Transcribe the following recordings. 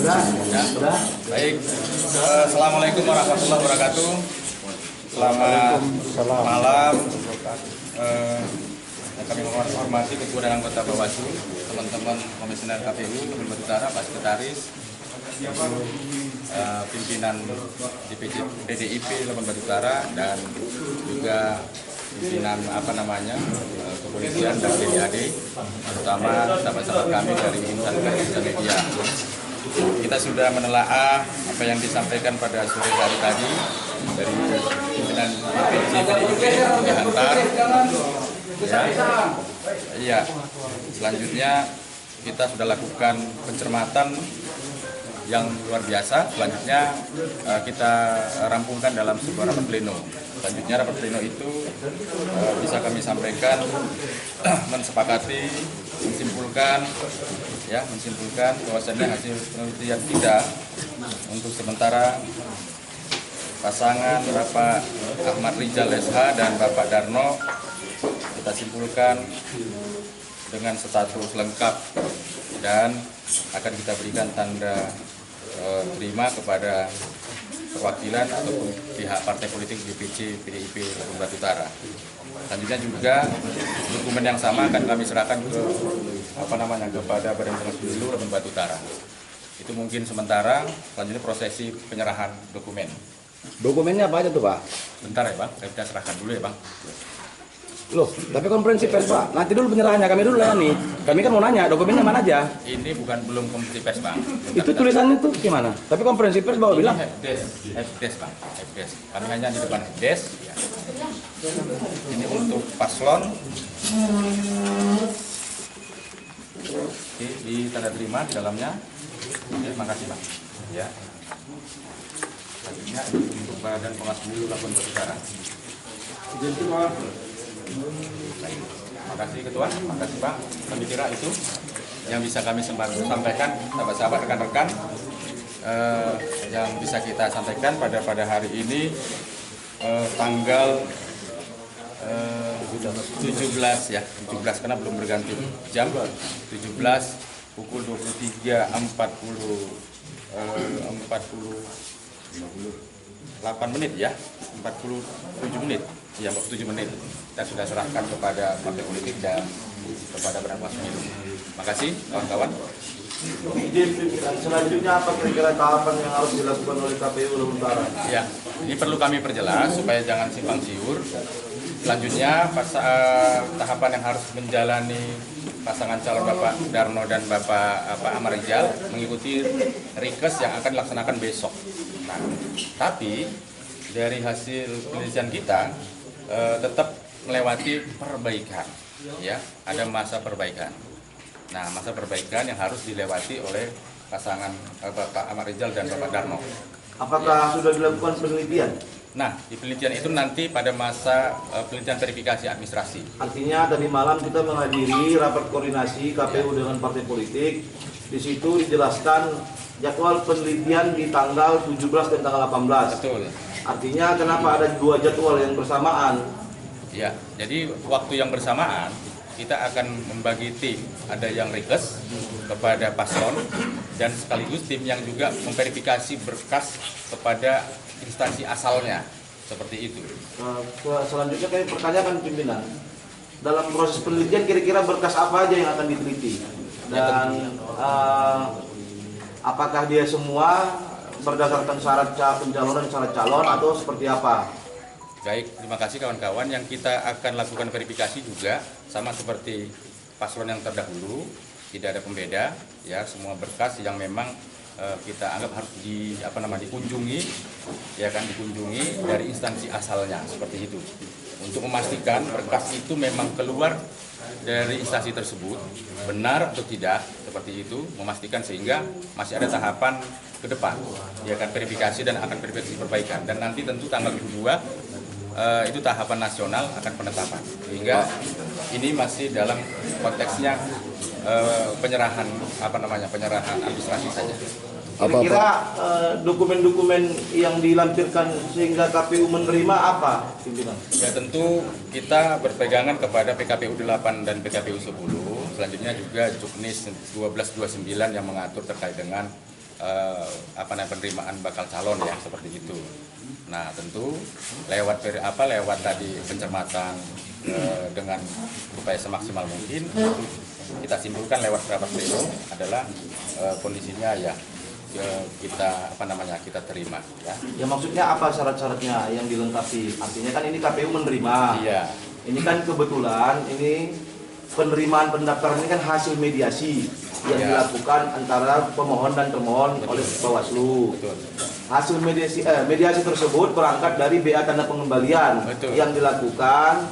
Ya. Baik. Assalamualaikum warahmatullahi wabarakatuh. Selamat malam. Kami menghormati Ketua dan anggota Bawaslu, teman-teman Komisioner KPU Labuan Batu Utara, Pak Sekretaris, pimpinan DPC PDIP Labuan Batu Utara, dan juga pimpinan kepolisian dan BPAD, terutama sahabat-sahabat kami dari insan pers dan media. Kita sudah menelaah apa yang disampaikan pada sore hari tadi dari pimpinan DPC PDIP dihantar. Ya, selanjutnya kita sudah lakukan pencermatan yang luar biasa. Selanjutnya kita rampungkan dalam sebuah rapat pleno. Selanjutnya rapat pleno itu bisa kami sampaikan mensepakati, menyimpulkan bahwasannya hasil penelitian kita untuk sementara pasangan Bapak Ahmad Rizal SH dan Bapak Darno kita simpulkan dengan status lengkap dan akan kita berikan tanda terima kepada perwakilan ataupun pihak partai politik DPC PDIP Labuan Batu Utara. Selanjutnya juga dokumen yang sama akan kami serahkan kepada Badan Pengawas Pemilu Labuan Batu Utara. Itu mungkin sementara. Selanjutnya prosesi penyerahan dokumen. Dokumennya apa aja tuh, Pak? Bentar ya, Bang. Kita serahkan dulu ya, Bang. Loh, tapi konferensi pers, Pak. Nanti dulu penyerahannya, kami dulu lah nih. Kami kan mau nanya, dokumennya mana aja? Ini belum konferensi pers, Bang. Itu tulisannya tuh gimana? Tapi konferensi pers bawa bilang Fdes, Bang. Fdes. Kami hanya di depan Fdes. Ya. Ini untuk paslon. Oke, di tanda terima di dalamnya. Oke, makasih, Bang. Ya. Selanjutnya untuk Badan Pengawas Pemilu Labuan Batu Utara. Terima kasih Ketua, terima kasih Pak. Kami kira itu yang bisa kami sampaikan, sahabat-sahabat, rekan-rekan, yang bisa kita sampaikan pada hari ini, tanggal 17 ya, 17 karena belum berganti jam, 17 pukul 23.48 menit ya, 47 menit. Ya, 47 menit kita sudah serahkan kepada partai politik dan kepada Badan Pengawas Pemilu. Terima kasih kawan-kawan. Dan selanjutnya apa kira-kira tahapan yang harus dilakukan oleh KPU Labuan Utara? Ya, ini perlu kami perjelas supaya jangan simpang siur. Selanjutnya tahapan yang harus menjalani pasangan calon Bapak Darno dan Bapak Ahmad Rizal mengikuti request yang akan dilaksanakan besok. Nah, tapi dari hasil penelitian kita tetap melewati perbaikan, ya, ada masa perbaikan. Nah, masa perbaikan yang harus dilewati oleh pasangan Bapak Ahmad Rizal dan Bapak Darno. Apakah sudah dilakukan penelitian? Nah, di penelitian itu nanti pada masa penelitian verifikasi administrasi. Artinya tadi malam kita menghadiri rapat koordinasi KPU dengan partai politik. Di situ dijelaskan jadwal penelitian di tanggal 17 dan tanggal 18. Betul. Artinya kenapa ada dua jadwal yang bersamaan? Ya, jadi waktu yang bersamaan kita akan membagi tim, ada yang request kepada paslon dan sekaligus tim yang juga memverifikasi berkas kepada instansi asalnya, seperti itu. Selanjutnya kami pertanyakan pimpinan, dalam proses penelitian kira-kira berkas apa aja yang akan diteliti dan apakah dia semua berdasarkan syarat pencalonan, syarat calon atau seperti apa? Baik, terima kasih kawan-kawan. Yang kita akan lakukan verifikasi juga sama seperti paslon yang terdahulu, tidak ada pembeda, ya, semua berkas yang memang kita anggap harus dikunjungi, ya kan, dikunjungi dari instansi asalnya, seperti itu. Untuk memastikan berkas itu memang keluar dari instansi tersebut, benar atau tidak, seperti itu, memastikan sehingga masih ada tahapan ke depan, ya kan, verifikasi dan akan verifikasi perbaikan. Dan nanti tentu tanggal 22 itu tahapan nasional akan penetapan, sehingga ini masih dalam konteksnya penyerahan administrasi saja. Kira-kira dokumen-dokumen yang dilampirkan sehingga KPU menerima apa, pimpinan? Ya, tentu kita berpegangan kepada PKPU 8 dan PKPU 10. Selanjutnya juga Juknis 1229 yang mengatur terkait dengan penerimaan bakal calon ya seperti itu. Nah tentu lewat tadi pencermatan dengan upaya semaksimal mungkin kita simpulkan lewat rapat pleno adalah kondisinya ya kita terima ya. Ya maksudnya apa syarat-syaratnya yang dilengkapi? Artinya kan ini KPU menerima. Iya. Ini kan kebetulan ini penerimaan pendaftaran ini kan hasil mediasi yang dilakukan antara pemohon dan termohon oleh Bawaslu. Betul. Hasil mediasi tersebut berangkat dari BA tanda pengembalian yang dilakukan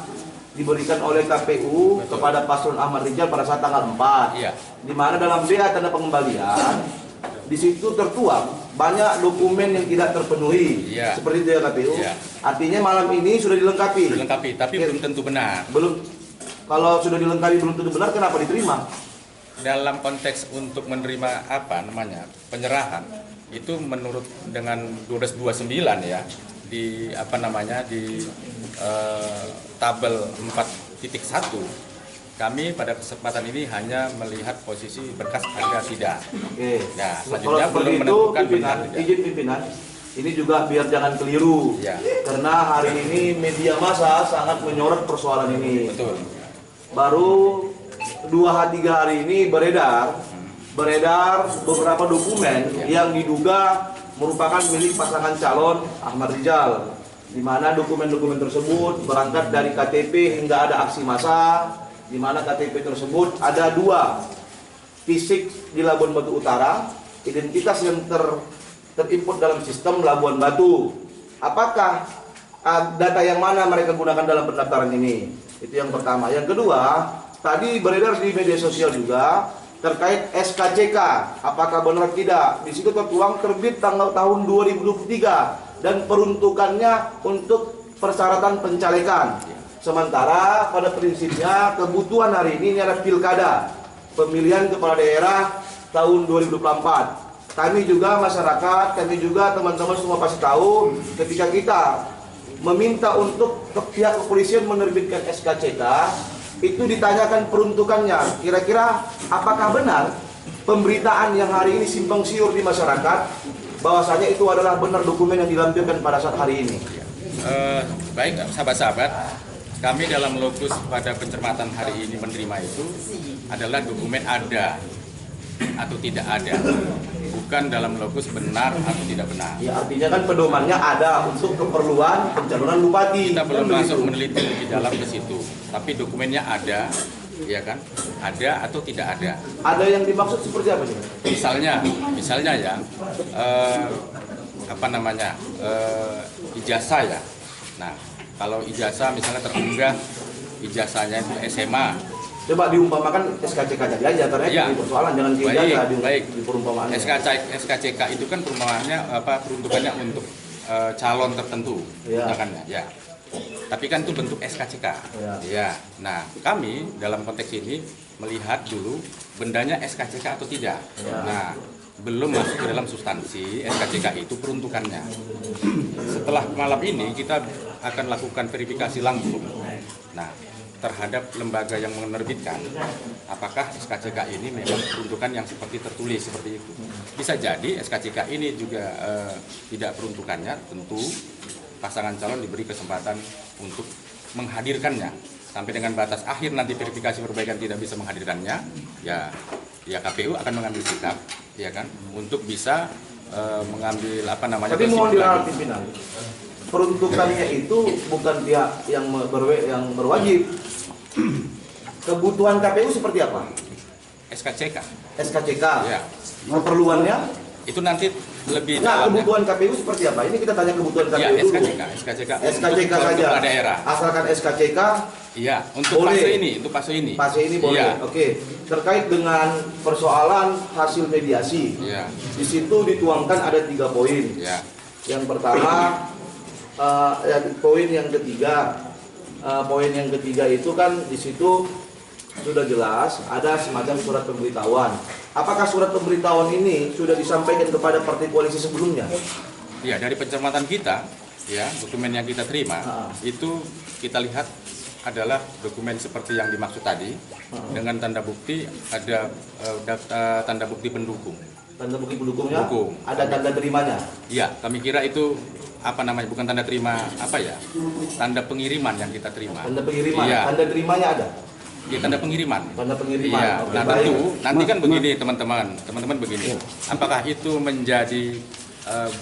diberikan oleh KPU kepada paslon Ahmad Rijal pada saat tanggal 4. Iya. Di mana dalam BA tanda pengembalian di situ tertuang banyak dokumen yang tidak terpenuhi, seperti itu ya KPU. Iya. Artinya malam ini sudah dilengkapi. Dilengkapi, tapi belum tentu benar. Belum. Kalau sudah dilengkapi belum tentu benar, kenapa diterima? Dalam konteks untuk menerima penyerahan itu menurut dengan 1229 ya di tabel 4.1 kami pada kesempatan ini hanya melihat posisi berkas ada tidak. Oke. Nah, Kalau selanjutnya belum seperti itu, menentukan pimpinan, benar tidak. izin pimpinan, ini juga biar jangan keliru. Ya. Karena hari ini media massa sangat menyorot persoalan ini. Betul. Baru 2-3 hari ini beredar beberapa dokumen yang diduga merupakan milik pasangan calon Ahmad Rijal, di mana dokumen-dokumen tersebut berangkat dari KTP hingga ada aksi massa, di mana KTP tersebut ada 2 fisik di Labuan Batu Utara, identitas yang terinput dalam sistem Labuan Batu. Apakah data yang mana mereka gunakan dalam pendaftaran ini? Itu yang pertama. Yang kedua, tadi beredar di media sosial juga terkait SKCK. Apakah benar tidak? Di situ tertuang terbit tahun 2023 dan peruntukannya untuk persyaratan pencalekan. Sementara pada prinsipnya kebutuhan hari ini adalah pilkada, pemilihan kepala daerah tahun 2024. Kami juga masyarakat, kami juga teman-teman semua pasti tahu ketika kita meminta untuk pihak kepolisian menerbitkan SKCK, itu ditanyakan peruntukannya. Kira-kira apakah benar pemberitaan yang hari ini simpang siur di masyarakat bahwasanya itu adalah benar dokumen yang dilampirkan pada saat hari ini? Baik sahabat-sahabat, kami dalam lokus pada pencermatan hari ini menerima itu adalah dokumen ada atau tidak ada, bukan dalam lokus benar atau tidak benar. Ya, artinya kan pedomannya ada untuk keperluan pencalonan bupati. Kita belum masuk meneliti lebih dalam ke situ, tapi dokumennya ada, ya kan? Ada atau tidak ada. Ada yang dimaksud seperti apa sih? Misalnya ya, ijazah ya. Nah, kalau ijazah misalnya terunggah ijazahnya itu SMA. Coba diumpamakan SKCK tadi aja, karena Ya. itu persoalan, jangan ijazah Baik. di perumpamaan. SKCK itu kan peruntukannya untuk calon tertentu, misalkan ya. Tapi kan itu bentuk SKCK. Ya. Nah, kami dalam konteks ini melihat dulu bendanya SKCK atau tidak. Nah, belum masuk ke dalam substansi SKCK itu peruntukannya. Setelah malam ini kita akan lakukan verifikasi langsung. Nah, terhadap lembaga yang menerbitkan, apakah SKCK ini memang peruntukan yang seperti tertulis seperti itu. Bisa jadi SKCK ini juga tidak peruntukannya, tentu pasangan calon diberi kesempatan untuk menghadirkannya sampai dengan batas akhir nanti verifikasi perbaikan tidak bisa menghadirkannya, ya KPU akan mengambil sikap, ya kan, untuk bisa mengambil Tapi mohon diralat pimpinan, peruntukannya itu bukan pihak yang berwajib. Kebutuhan KPU seperti apa? SKCK. Ya. Keperluannya? Itu nanti lebih dalam. Kebutuhan KPU seperti apa? Ini kita tanya kebutuhan KPU ya, dulu. SKCK saja. Daerah. Asalkan SKCK. Iya, untuk fase ini. Fase ini boleh. Ya. Oke. Terkait dengan persoalan hasil mediasi. Ya. Di situ dituangkan ada 3 poin. Ya. Yang pertama, poin yang ketiga itu kan di situ sudah jelas ada semacam surat pemberitahuan. Apakah surat pemberitahuan ini sudah disampaikan kepada partai koalisi sebelumnya? Ya, dari pencermatan kita, ya dokumen yang kita terima itu kita lihat adalah dokumen seperti yang dimaksud tadi dengan tanda bukti ada tanda bukti pendukung. Tanda bukti pendukungnya? Pendukung. Ada tanda terimanya? Iya, kami kira itu apa namanya, bukan tanda terima, apa ya, tanda pengiriman yang kita terima. Tanda pengiriman? Iya. Tanda terimanya ada? Iya, tanda pengiriman. Tanda pengiriman? Iya, Oke, nah baik. tentu nanti kan begini teman-teman begini. Apakah itu menjadi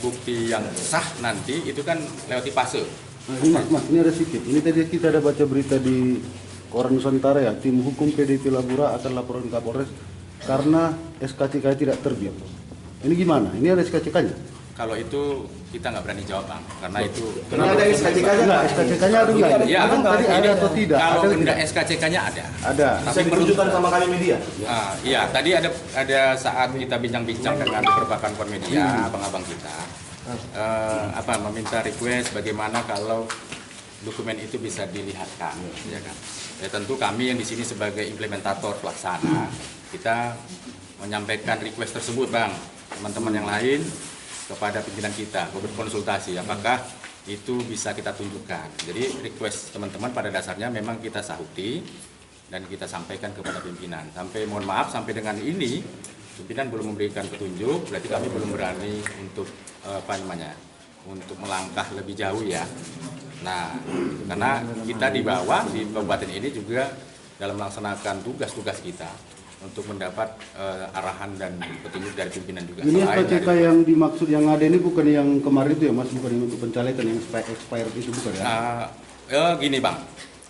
bukti yang sah nanti, itu kan lewati fase. Nah, ini mas, ini ada sedikit. Ini tadi kita ada baca berita di Koran Nusantara ya, tim hukum PDIP Labura akan laporan Kapolres karena SKCK tidak terbit. Ini gimana? Ini ada SKCK-nya? Kalau itu kita nggak berani jawab, Bang, karena itu Ini ada SKCK-nya nggak? SKCK-nya ada nggak? Iya, Memang tadi ada atau tidak? Kalau Ada benda tidak? SKCK-nya ada. Ada. Bisa ditunjukkan sama kami media? Iya, tadi ada saat kita bincang-bincang dengan beberapa kawan media, abang-abang kita, meminta request bagaimana kalau dokumen itu bisa dilihatkan, ya kan? Ya tentu kami yang di sini sebagai implementator pelaksana, kita menyampaikan request tersebut, Bang, teman-teman yang lain kepada pimpinan kita, berkonsultasi apakah itu bisa kita tunjukkan. Jadi request teman-teman pada dasarnya memang kita sahuti dan kita sampaikan kepada pimpinan. Sampai mohon maaf sampai dengan ini pimpinan belum memberikan petunjuk, berarti kami belum berani untuk untuk melangkah lebih jauh ya. Nah, karena kita di bawah di kabupaten ini juga dalam melaksanakan tugas-tugas kita untuk mendapat arahan dan petunjuk dari pimpinan juga. Ini Selain SKCK dari- yang dimaksud yang ada ini bukan yang kemarin itu ya mas, bukan yang untuk pencalekan yang expired itu bukan ya? Gini Bang,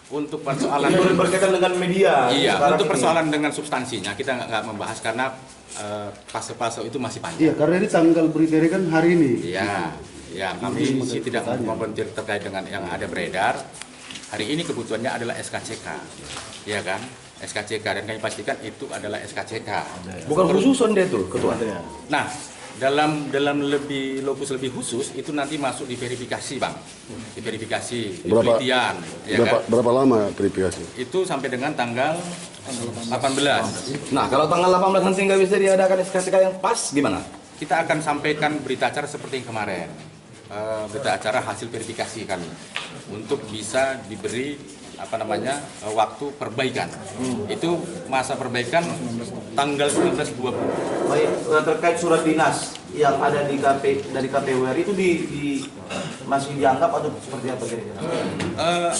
untuk persoalan Berkaitan dengan media. iya, sekarang untuk ini. persoalan dengan substansinya kita nggak membahas karena fase-fase itu masih panjang. Iya, karena ini tanggal beritanya kan hari ini. Iya, ya kami sih tidak membentir terkait dengan yang ada beredar. Hari ini kebutuhannya adalah SKCK, ya kan? SKCK dan kami pastikan itu adalah SKCK. Bukan khususan dia tuh, ketua. Nah, dalam lokus lebih khusus itu nanti masuk di verifikasi, Bang. Di verifikasi, di penelitian, ya kan? Berapa lama verifikasi? Itu sampai dengan tanggal 18. Nah, kalau tanggal 18 nanti nggak bisa diadakan SKCK yang pas, gimana? Kita akan sampaikan berita acara seperti yang kemarin. Berita acara hasil verifikasi kami untuk bisa diberi waktu perbaikan. Itu masa perbaikan tanggal 19-20. Baik, terkait surat dinas yang ada di dari KPU RI itu masih dianggap atau seperti apa kira-kira?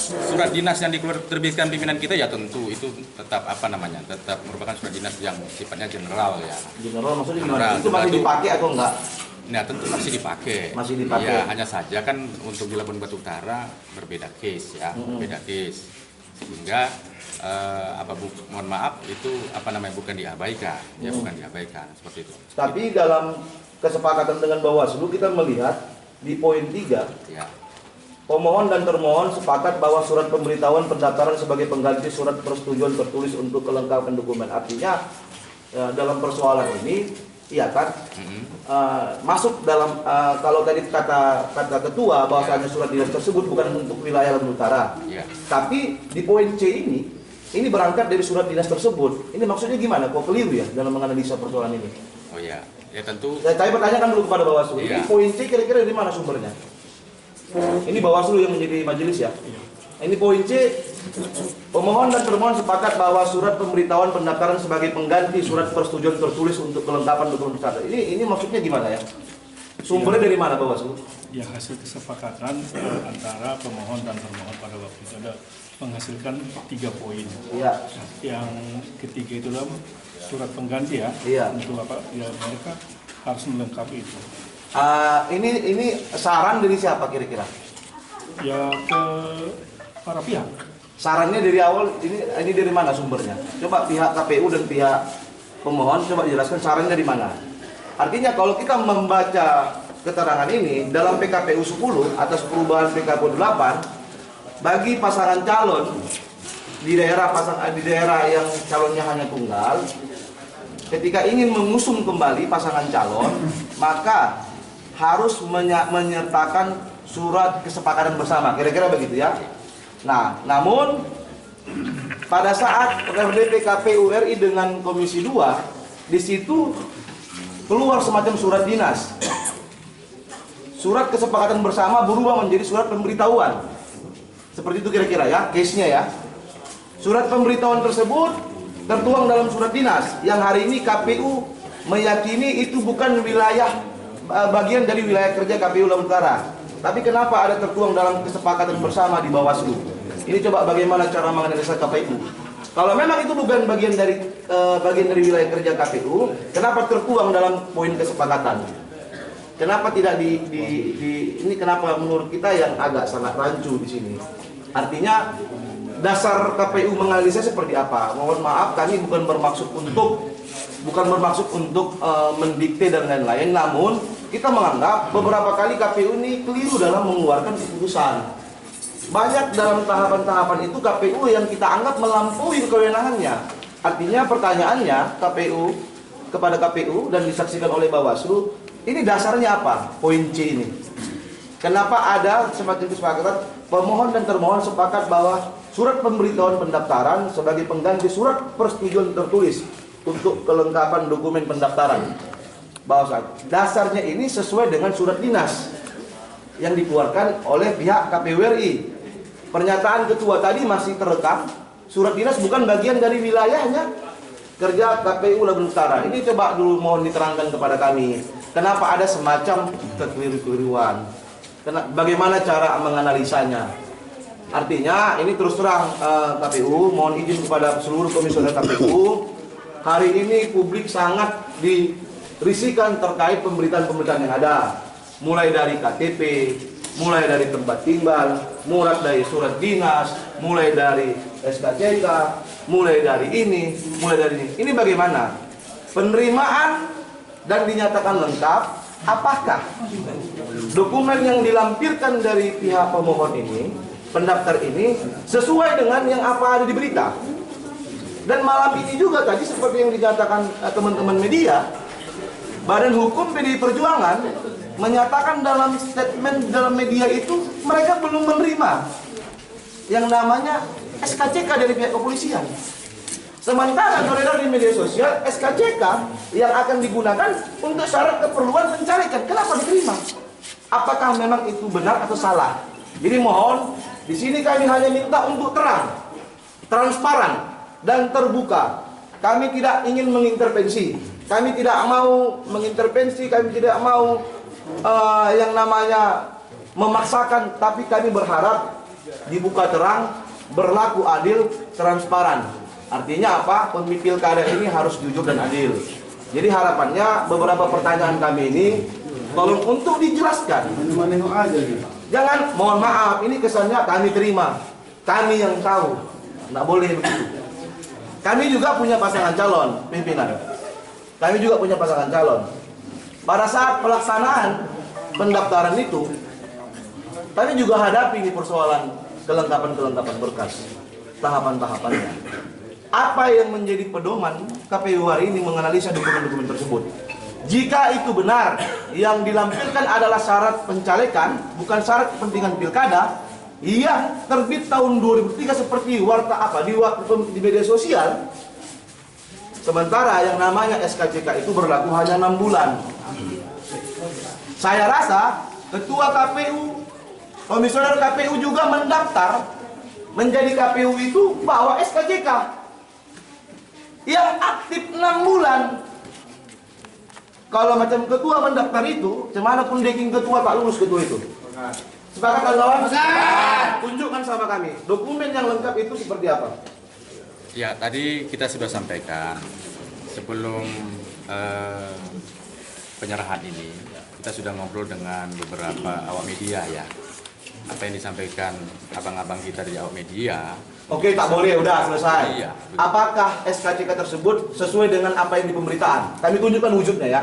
Surat dinas yang diterbitkan pimpinan kita ya tentu itu tetap tetap merupakan surat dinas yang sifatnya general ya. General maksudnya gimana? General. Itu masih Itu- dipakai atau enggak? Nah tentu masih dipakai. Masih dipakai. Ya hanya saja kan untuk di Labuan Batu Utara berbeda case ya, berbeda case sehingga mohon maaf itu bukan diabaikan, ya bukan diabaikan seperti itu. Tapi dalam kesepakatan dengan Bawaslu kita melihat di poin 3 Ya. pemohon dan termohon sepakat bahwa surat pemberitahuan pendaftaran sebagai pengganti surat persetujuan tertulis untuk kelengkapan dokumen. Artinya dalam persoalan ini, iya kan, masuk dalam kalau tadi kata ketua bahwasanya surat dinas tersebut bukan untuk wilayah Lampung Utara. Ya. Tapi di poin C ini berangkat dari surat dinas tersebut. Ini maksudnya gimana? Kok keliru ya dalam menganalisa persoalan ini? Oh ya, ya tentu. Saya bertanyakan dulu kepada Bawaslu. Ini Iya. poin C kira-kira dari mana sumbernya? Ini Bawaslu yang menjadi majelis ya. Ini poin C, pemohon dan termohon sepakat bahwa surat pemberitahuan pendaftaran sebagai pengganti surat persetujuan tertulis untuk kelengkapan dokumen peserta. Ini maksudnya gimana ya? Sumbernya dari mana Bawaslu? Ya, hasil kesepakatan antara pemohon dan termohon pada waktu itu ada menghasilkan 3 poin. Iya. Yang ketiga itu adalah surat pengganti ya. Iya. Untuk apa? Ya mereka harus melengkapi itu. Ini saran dari siapa kira-kira? Ya ke para pihak. Sarannya dari awal ini dari mana sumbernya? Coba pihak KPU dan pihak pemohon coba dijelaskan sarannya dari mana. Artinya kalau kita membaca keterangan ini dalam PKPU 10 atas perubahan PKPU 8 bagi pasangan calon di daerah yang calonnya hanya tunggal, ketika ingin mengusung kembali pasangan calon maka harus menyertakan surat kesepakatan bersama, kira-kira begitu ya. Nah, namun pada saat RDP KPU RI dengan Komisi 2 di situ keluar semacam surat dinas. Surat kesepakatan bersama berubah menjadi surat pemberitahuan. Seperti itu kira-kira ya, case-nya ya. Surat pemberitahuan tersebut tertuang dalam surat dinas yang hari ini KPU meyakini itu bukan wilayah bagian dari wilayah kerja KPU Lampung Utara. Tapi kenapa ada tertuang dalam kesepakatan bersama di Bawaslu? Ini coba bagaimana cara menganalisa KPU. Kalau memang itu bukan bagian dari wilayah kerja KPU, kenapa tertuang dalam poin kesepakatan? Kenapa tidak ini kenapa menurut kita yang agak sangat rancu di sini? Artinya dasar KPU menganalisa seperti apa? Mohon maaf, kami bukan bermaksud untuk mendikte dan lain-lain, namun kita menganggap beberapa kali KPU ini keliru dalam mengeluarkan keputusan. Banyak dalam tahapan-tahapan itu KPU yang kita anggap melampaui kewenangannya. Artinya pertanyaannya kepada KPU dan disaksikan oleh Bawaslu, ini dasarnya apa? Poin C ini. Kenapa ada semacam kesepakatan pemohon dan termohon sepakat bahwa surat pemberitahuan pendaftaran sebagai pengganti surat persetujuan tertulis untuk kelengkapan dokumen pendaftaran. Bahwa dasarnya ini sesuai dengan surat dinas yang dikeluarkan oleh pihak KPU RI. Pernyataan ketua tadi masih terekam. Surat dinas bukan bagian dari wilayahnya kerja KPU Lampung Utara. Ini coba dulu mohon diterangkan kepada kami. Kenapa ada semacam kekeliru-keliruan? Bagaimana cara menganalisanya? Artinya ini terus terang KPU mohon izin kepada seluruh komisioner KPU. Hari ini publik sangat dirisikan terkait pemberitaan-pemberitaan yang ada. Mulai dari KTP, mulai dari tempat tinggal, mulai dari surat dinas, mulai dari SKCK, mulai dari ini, mulai dari ini. Ini bagaimana? Penerimaan dan dinyatakan lengkap, apakah dokumen yang dilampirkan dari pihak pemohon ini, pendaftar ini, sesuai dengan yang apa ada di berita? Dan malam ini juga tadi seperti yang dinyatakan teman-teman media, Badan Hukum PDI Perjuangan menyatakan dalam statement dalam media itu mereka belum menerima yang namanya SKCK dari pihak kepolisian. Sementara beredar di media sosial SKCK yang akan digunakan untuk syarat keperluan pencarian. Kenapa diterima? Apakah memang itu benar atau salah? Jadi mohon di sini kami hanya minta untuk terang, transparan dan terbuka. Kami tidak ingin mengintervensi. Kami tidak mau mengintervensi. Kami tidak mau yang namanya memaksakan. Tapi kami berharap dibuka terang, berlaku adil, transparan. Artinya apa? Pemimpin pilkada ini harus jujur dan adil. Jadi harapannya beberapa pertanyaan kami ini tolong untuk dijelaskan. Jangan, mohon maaf, ini kesannya kami terima, kami yang tahu. Nggak boleh begitu. Kami juga punya pasangan calon pimpinan. Kami juga punya pasangan calon. Pada saat pelaksanaan pendaftaran itu, kami juga hadapi ini persoalan kelengkapan berkas, tahapan-tahapannya. Apa yang menjadi pedoman KPU hari ini menganalisa dokumen-dokumen tersebut? Jika itu benar, yang dilampirkan adalah syarat pencalekan, bukan syarat kepentingan pilkada, yang terbit tahun 2003 seperti di media sosial. Sementara yang namanya SKCK itu berlaku hanya 6 bulan. Saya rasa ketua KPU, komisioner KPU juga mendaftar menjadi KPU itu bawa SKCK yang aktif 6 bulan. Kalau macam ketua mendaftar itu, semanapun deking ketua tak lulus ketua itu. Sepakat kawan-kawan? Tunjukkan sama kami dokumen yang lengkap itu seperti apa. Ya, tadi kita sudah sampaikan sebelum penyerahan ini, kita sudah ngobrol dengan beberapa awak media ya. Apa yang disampaikan abang-abang kita di awak media. Oke, tak boleh, udah selesai. Iya, apakah SKCK tersebut sesuai dengan apa yang di pemberitaan? Kami tunjukkan wujudnya ya.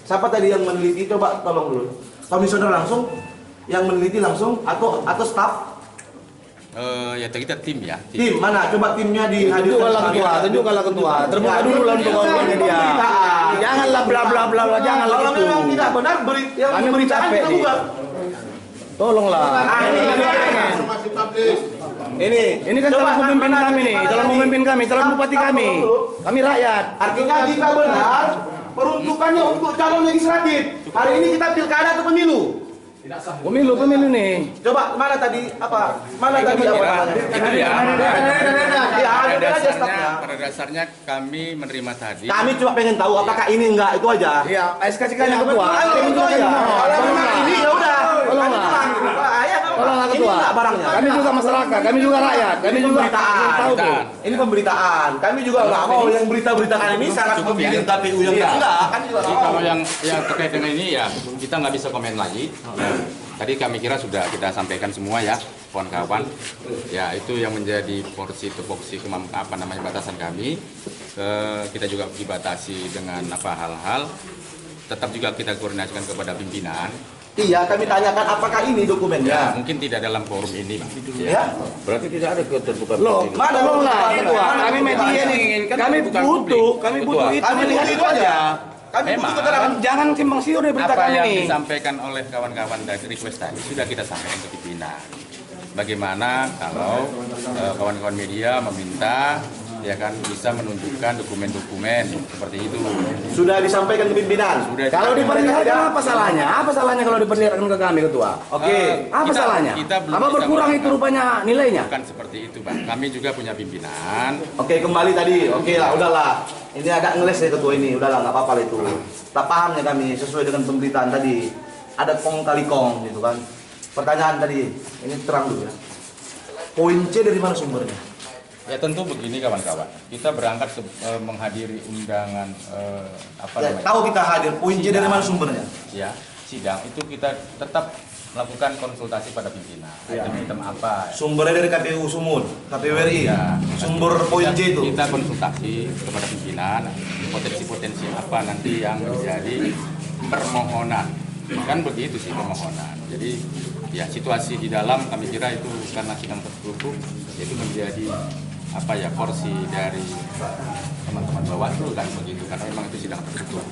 Siapa tadi yang meneliti? Coba tolong dulu. Komisioner langsung yang meneliti langsung atau staf? Ya kita tim ya. Tim mana? Coba timnya dihadirkan. Tunjukkanlah ketua. Terbuka dulu lah untuk orang media. Janganlah bla bla bla bla, janganlah kalau itu. memang tidak benar yang Kami pemberitaan capek kita buka. Tolonglah. Ini kan calon pemimpin kami nih, calon pemimpin kami, calon bupati kami. Kami rakyat. Artinya jika benar peruntukannya untuk calon legislatif. Hari ini kita pilkada atau pemilu? Pemilu nih. Coba mana tadi apa? Mana tadi apa? Itu ya. Ya, ada aja stafnya. Pada dasarnya kami menerima tadi. Kami cuma pengen tahu apakah ini enggak, itu aja. Iya, SK-nya ketua. Itu aja. Kalau memang ini ya udah. Tolonglah. Tolonglah Ini ketua. enggak barangnya. Kami juga masyarakat, kami juga rakyat, kami juga ingin tahu tuh. Ini pemberitaan. Kami juga nggak mau yang berita-beritakan ini sangat membidik KPU yang enggak. Kami juga Jadi nggak mau. kalau yang terkait dengan ini ya kita nggak bisa komen lagi. Tadi kami kira sudah kita sampaikan semua ya, kawan-kawan. Ya itu yang menjadi porsi tupoksi batasan kami. Kita juga dibatasi dengan hal-hal. Tetap juga kita koordinasikan kepada pimpinan. Iya, kami tanyakan apakah ini Ya, dokumennya. mungkin tidak dalam forum ini, Bang. Ya. Berarti tidak ada keterbukaan. Loh, mana Tolonglah ketua. Kami Yang media nih, menginginkan kami bukan butuh publik. kami Ketua. butuh itu. Kami butuh itu aja. Kami butuh Memang. keterangan. Jangan simpang siur deh berita Apa kami yang nih. disampaikan oleh kawan-kawan dari request tadi sudah kita sampaikan ke pimpinan. Bagaimana kalau kawan-kawan media meminta ya kan bisa menunjukkan dokumen-dokumen seperti itu. Sudah disampaikan ke pimpinan. Sudah Kalau diperlihatkan apa salahnya? Apa salahnya kalau diperlihatkan ke kami ketua? Oke. Apa Kita- salahnya? kita belum Apa bisa berkurang itu melakukan. rupanya nilainya? Bukan seperti itu, Bang. Kami juga punya pimpinan. Oke, kembali tadi. Oke lah, udahlah. Ini agak ngeles ya ketua ini. Udahlah, nggak apa-apa lah itu. Tak pahamnya kami sesuai dengan pemberitaan tadi. Ada kong kali kong gitu kan. Pertanyaan tadi. Ini terang dulu ya. Poin C dari mana sumbernya? Ya tentu begini kawan-kawan. Kita berangkat menghadiri undangan Ya, tahu kita hadir. Poin C dari mana sumbernya? Ya, sidang itu kita tetap melakukan konsultasi pada pimpinan. Item-item apa? Sumbernya dari KPU Sumut, KPU RI. Ya. Sumber poin C itu. Kita konsultasi kepada pimpinan potensi-potensi apa nanti yang menjadi permohonan. Kan begitu sih permohonan. Jadi ya situasi di dalam kami kira itu karena sidang tertutup itu menjadi porsi dari teman-teman Bawaslu kan begitu karena memang itu sidang tertutup.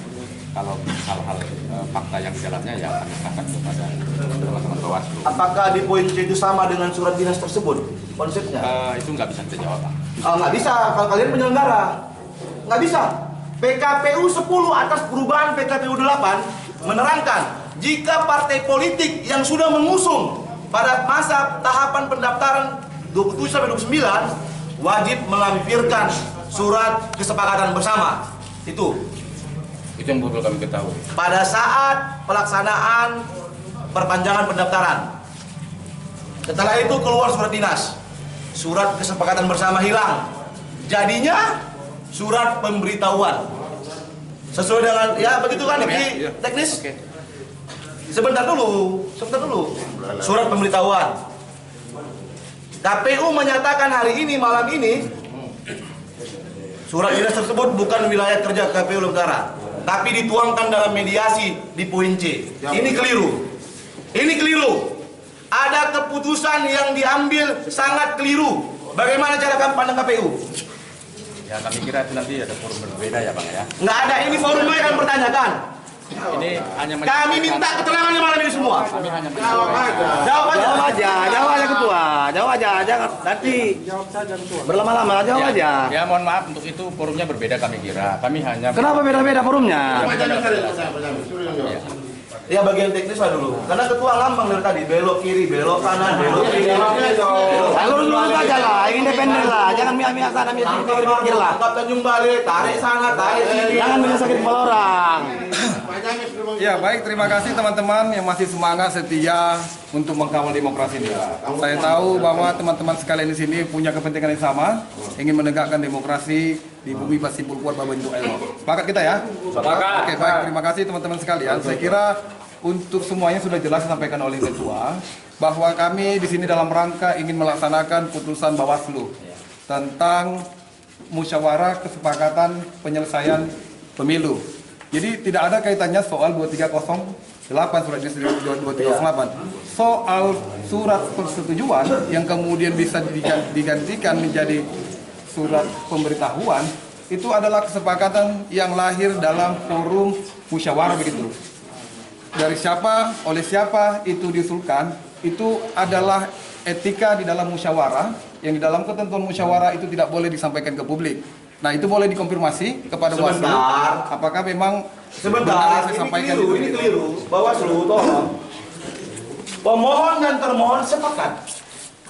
Kalau hal-hal fakta yang di dalamnya ya kami serahkan kepada teman-teman Bawaslu. Apakah di poin C itu sama dengan surat dinas tersebut? Konsepnya? Itu nggak bisa kita jawab, Bang. Nggak bisa, kalau kalian penyelenggara. Nggak bisa. PKPU 10 atas perubahan PKPU 8 menerangkan jika partai politik yang sudah mengusung pada masa tahapan pendaftaran 27-29 wajib melampirkan surat kesepakatan bersama. Itu Itu yang perlu kami ketahui. pada saat pelaksanaan perpanjangan pendaftaran. Setelah itu keluar surat dinas. Surat kesepakatan bersama hilang. Jadinya surat pemberitahuan. Sesuai dengan ya begitu kan di teknis. Oke. Sebentar dulu. Surat pemberitahuan. KPU menyatakan hari ini malam ini surat dinas tersebut bukan wilayah kerja KPU Utara, tapi dituangkan dalam mediasi di poin C. Ini keliru. Ini keliru. Ada keputusan yang diambil sangat keliru. Bagaimana cara kamu pandang KPU? Ya kami kira itu nanti ada forum berbeda ya Bang ya. Nggak ada. Ini forum mereka yang bertanyakan. Ini hanya Kami minta keterangannya malam ini semua. Kami hanya menyampaikan. Jawab aja. Jawab aja ketua. Jawab aja, jangan nanti berlama-lama. Jawab aja. Ya mohon maaf untuk itu forumnya berbeda kami kira. Kami hanya Kenapa beda-beda forumnya? Ya bagian teknis lah dulu. Karena ketua lambang dari tadi belok kiri, belok kanan, belok kiri. Lurus aja lah, independen lah. Jangan mia-mia sana, mia sini, pikir lah. Angkat Tanjung Balai, tarik sana, tarik sini. Jangan bisa sakit kepala orang. Ya baik, terima kasih teman-teman yang masih semangat setia untuk mengkawal demokrasi ini. Saya tahu bahwa teman-teman sekalian di sini punya kepentingan yang sama, ingin menegakkan demokrasi di bumi Pasipul Kuat Babentuk Elo. Sepakat kita ya? Sepakat. Oke baik, terima kasih teman-teman sekalian. Saya kira untuk semuanya sudah jelas disampaikan oleh ketua bahwa kami di sini dalam rangka ingin melaksanakan putusan Bawaslu tentang musyawarah kesepakatan penyelesaian pemilu. Jadi tidak ada kaitannya soal 2308 surat dinas 2308. Soal surat persetujuan yang kemudian bisa digantikan menjadi surat pemberitahuan itu adalah kesepakatan yang lahir dalam forum musyawarah begitu. Dari siapa, oleh siapa itu diusulkan, itu adalah etika di dalam musyawarah, yang di dalam ketentuan musyawarah itu tidak boleh disampaikan ke publik. Nah itu boleh dikonfirmasi kepada Bawaslu. Sebentar. Apakah memang benar Sebentar, yang saya sampaikan ini keliru. Bawaslu, tolong. pemohon dan termohon sepakat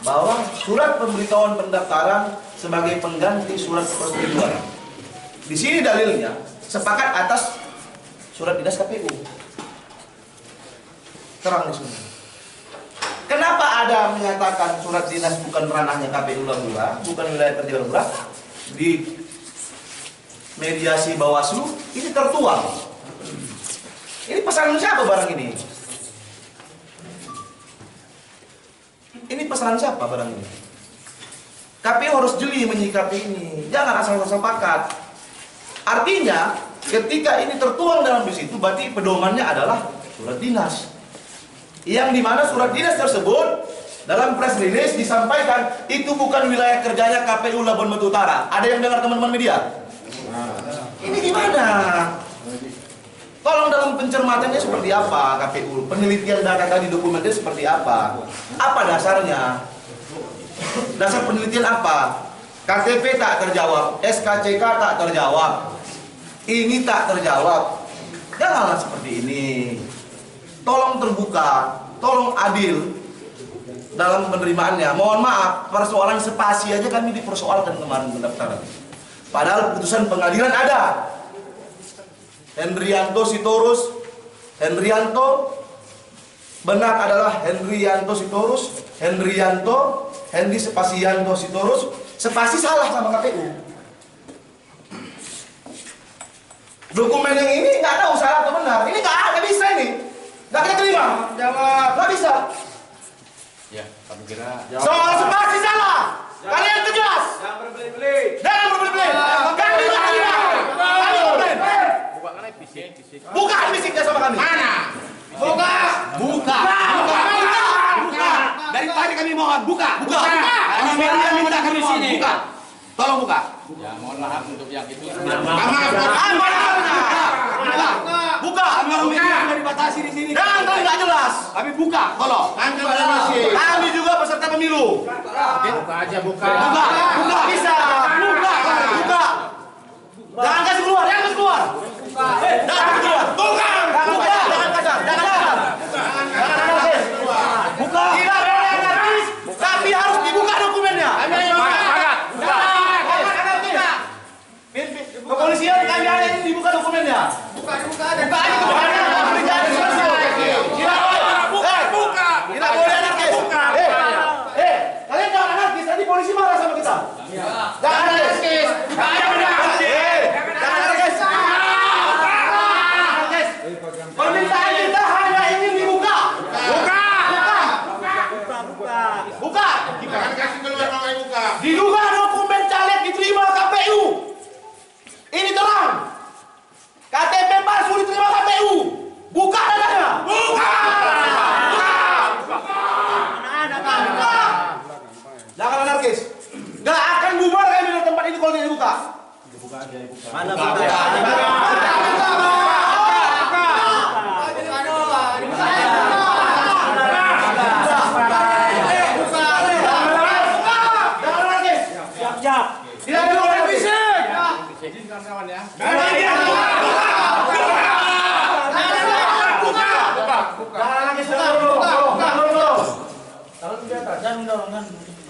bahwa surat pemberitahuan pendaftaran sebagai pengganti surat persetujuan. Di sini dalilnya sepakat atas surat dinas KPU. Terang di sini. Kenapa ada menyatakan surat dinas bukan ranahnya KPU Lagura, bukan wilayah kerja Lagura? Di mediasi Bawaslu ini tertuang. Ini pesanan siapa barang ini? Ini pesanan siapa barang ini? KPU harus jeli menyikapi ini. Jangan asal-asal sepakat. Artinya, ketika ini tertuang dalam bis itu, berarti pedomannya adalah surat dinas. Yang dimana surat dinas tersebut dalam press release disampaikan itu bukan wilayah kerjanya KPU Labuan Batu Utara. Ada yang dengar teman-teman media? Ini gimana? Tolong dalam pencermatannya seperti apa KPU? Penelitian data tadi dokumennya seperti apa? Apa dasarnya? Dasar penelitian apa? KTP tak terjawab, SKCK tak terjawab, ini tak terjawab. Janganlah seperti ini. Tolong terbuka, tolong adil dalam penerimaannya. Mohon maaf, persoalan spasi aja kami dipersoalkan kemarin pendaftaran. Padahal putusan pengadilan ada. Hendrianto Sitorus, Hendrianto benar adalah Hendrianto Sitorus, Hendrianto, Hendi Spasianto Sitorus, spasi salah sama KPU. Dokumen yang ini nggak tahu salah atau benar. Ini nggak bisa ini, nggak kita terima. Jawab, nggak bisa. Ya, kami kira Soal spasi salah. Kalian tegas. Jangan berbelit-belit. Jangan berbelit-belit. Kami nggak terima. Kami komplain. Buka fisiknya sama kami. Mana? Buka. Buka. Dari tadi kami mohon buka. Buka. Kami minta kami mohon buka. Tolong buka. ya mohon maaf untuk yang itu. Buka. Kami orang media sudah dibatasi di sini. Jangan kami nggak jelas. Kami buka, tolong. Kami juga peserta pemilu. Buka aja, buka. Buka. Buka. Bisa. Buka. Buka. Jangan kasih keluar. Jangan kasih keluar. Jangan kasih keluar. Buka. Buka. Jangan kasar. Jangan kasar. Jangan anarkis. Buka. Tidak boleh anarkis. Tapi harus dibuka dokumennya. Kepolisian kami ada ini dibuka dokumennya. Buka aja dokumennya. Tidak boleh. Buka. Tidak boleh anarkis. Kalian jangan anarkis. Nanti polisi marah sama kita. Jangan anarkis. Jangan anarkis. Permintaan kita hanya ingin dibuka. Buka. Diduga dokumen caleg diterima KPU. Ini terang. KTP palsu diterima KPU. Buka datanya. Buka. Jangan anarkis. Gak akan bubar kami dari tempat ini kalau tidak dibuka. Mana buka? Tidak ada orang fisik. Izinkan kawan ya.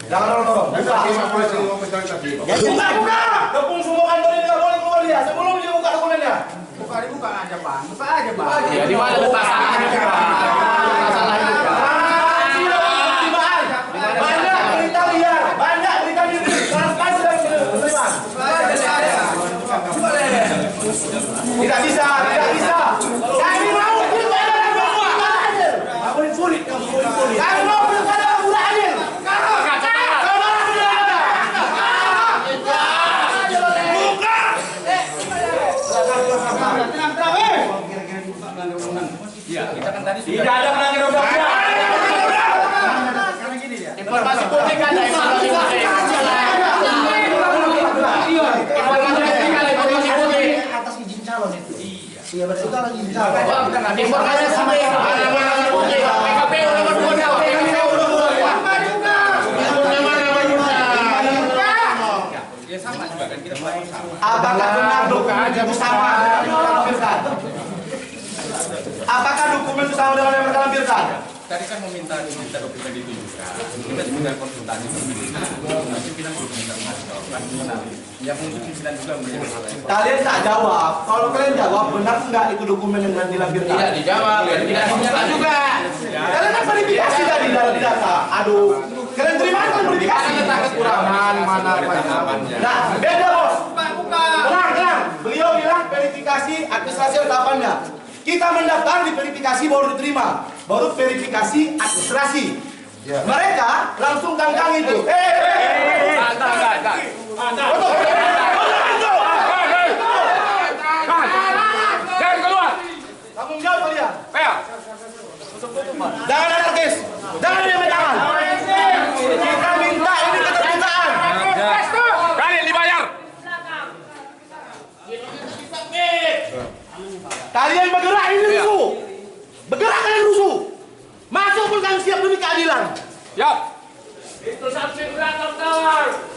Jangan dorong. Buka. Tepung semua kantor ini nggak boleh keluar dia. Sebelum dia buka dokumennya. Buka aja, Bang. Buka aja, Bang. Ya di mana masalahnya? Banyak berita liar, banyak berita diri. Transparansi dan penerimaan. Tidak bisa. Kami mau pilkada adil. Kami mau pilkada adil. Tidak ada melanggar undang-undang. Informasi publik ada. Informasi publik. Informasi publik. Atas izin calon itu. Iya berarti itu lagi izin calon. Informasi publik. PKPU nomor 2. Ya sama juga kan kita sama. Apakah benar dokumen itu sama dengan yang mereka lampirkan? Apakah dokumen itu sama dengan yang mereka lampirkan? tadi kan meminta dokumen itu juga. Kita juga konsultasi pimpinan. Pimpinan juga minta mengajukan. Ya mungkin pimpinan juga melihat hal yang Kalian tak jawab. Kalau kalian jawab, benar enggak itu dokumen yang dilampirkan? Tidak dijawab, tidak dijawab juga. Kalian kan verifikasi tadi di data. Aduh, kalian terima kan verifikasi? Mana kekurangan, mana apa-apanya. Nah, beda bos. Tenang. Beliau bilang verifikasi administrasi tahapannya. Kita mendaftar di verifikasi baru diterima, baru verifikasi administrasi. Mereka langsung kangkang itu. Jangan keluar. Tanggung jawab kalian. Jangan anarkis. Jangan diam tangan. Kita minta ini keterbukaan. Kalian dibayar. Kalian bergerak ini rusuh. Bergerak kalian rusuh. Masuk pun kami siap demi keadilan. Siap. Itu saksi berat kawan.